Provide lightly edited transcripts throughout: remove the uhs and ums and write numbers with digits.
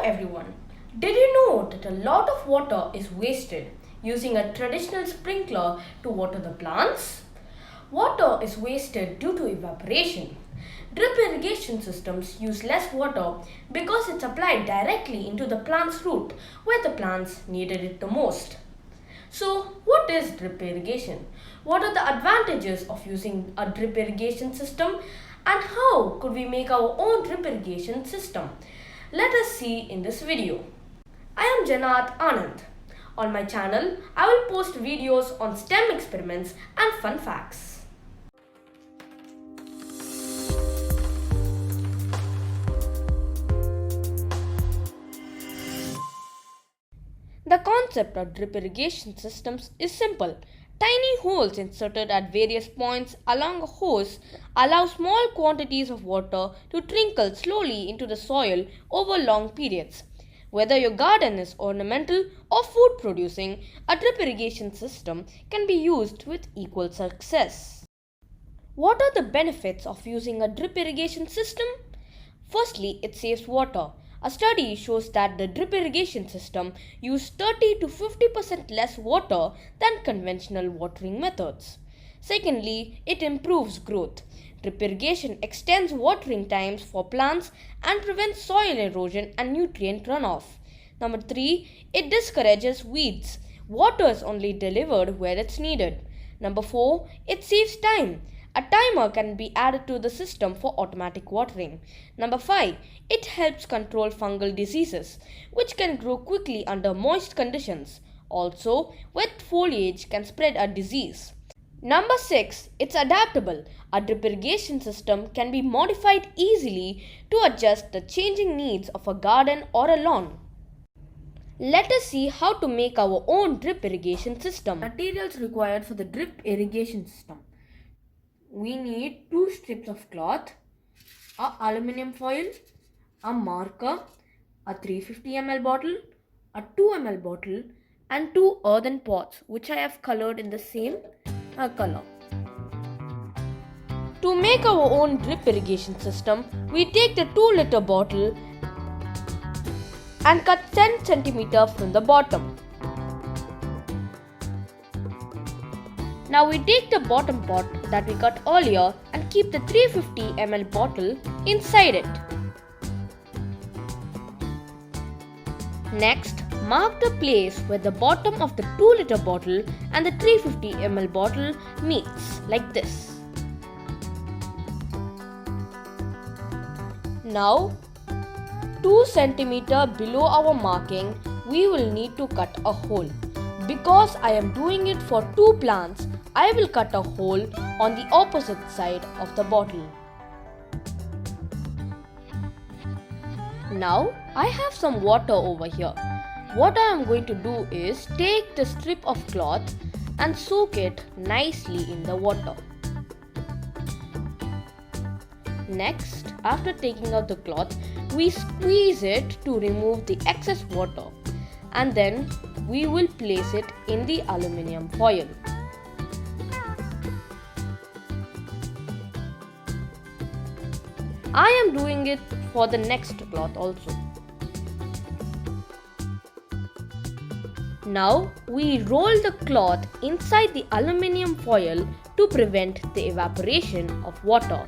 everyone. Did you know that a lot of water is wasted using a traditional sprinkler to water the plants? Water is wasted due to evaporation. Drip irrigation systems use less water because it's applied directly into the plant's root where the plants needed it the most. So, what is drip irrigation? What are the advantages of using a drip irrigation system? And how could we make our own drip irrigation system? Let us see in this video. I am Janath Anand. On my channel, I will post videos on STEM experiments and fun facts. The concept of drip irrigation systems is simple. Tiny holes inserted at various points along a hose allow small quantities of water to trickle slowly into the soil over long periods. Whether your garden is ornamental or food producing, a drip irrigation system can be used with equal success. What are the benefits of using a drip irrigation system? Firstly, it saves water. A study shows that the drip irrigation system uses 30 to 50% less water than conventional watering methods. Secondly, it improves growth. Drip irrigation extends watering times for plants and prevents soil erosion and nutrient runoff. Number 3, it discourages weeds. Water is only delivered where it's needed. Number 4, it saves time. A timer can be added to the system for automatic watering. Number 5, it helps control fungal diseases, which can grow quickly under moist conditions. Also, wet foliage can spread a disease. Number 6, it's adaptable. A drip irrigation system can be modified easily to adjust the changing needs of a garden or a lawn. Let us see how to make our own drip irrigation system. Materials required for the drip irrigation system. We need 2 strips of cloth, a aluminium foil, a marker, a 350 ml bottle, a 2 ml bottle and 2 earthen pots which I have colored in the same color. To make our own drip irrigation system, we take the 2-liter bottle and cut 10 cm from the bottom. Now we take the bottom pot that we cut earlier and keep the 350 ml bottle inside it. Next, mark the place where the bottom of the 2-liter bottle and the 350 ml bottle meets, like this. Now, 2 cm below our marking, we will need to cut a hole. Because I am doing it for 2 plants, I will cut a hole on the opposite side of the bottle. Now I have some water over here. What I am going to do is take the strip of cloth and soak it nicely in the water. Next, after taking out the cloth, we squeeze it to remove the excess water, and then we will place it in the aluminium foil. I am doing it for the next cloth also. Now we roll the cloth inside the aluminium foil to prevent the evaporation of water.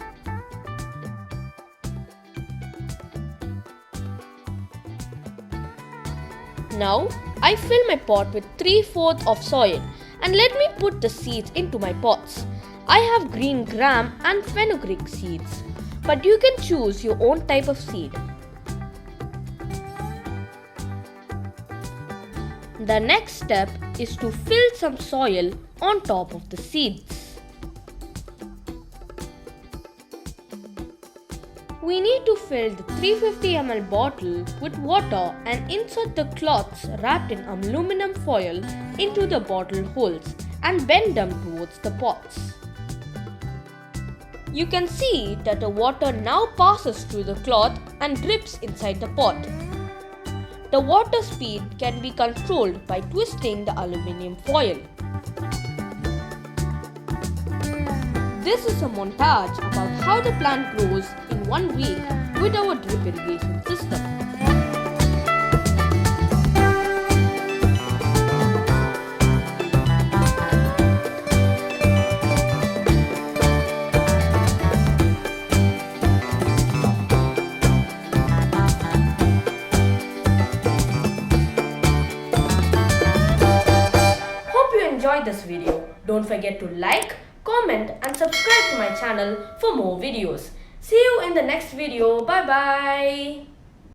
Now I fill my pot with 3/4 of soil and let me put the seeds into my pots. I have green gram and fenugreek seeds, but you can choose your own type of seed. The next step is to fill some soil on top of the seeds. We need to fill the 350 ml bottle with water and insert the cloths wrapped in aluminum foil into the bottle holes and bend them towards the pots. You can see that the water now passes through the cloth and drips inside the pot. The water speed can be controlled by twisting the aluminum foil. This is a montage about how the plant grows in 1 week with our drip irrigation system. enjoyed this video. Don't forget to like, comment and subscribe to my channel for more videos. See you in the next video. Bye bye.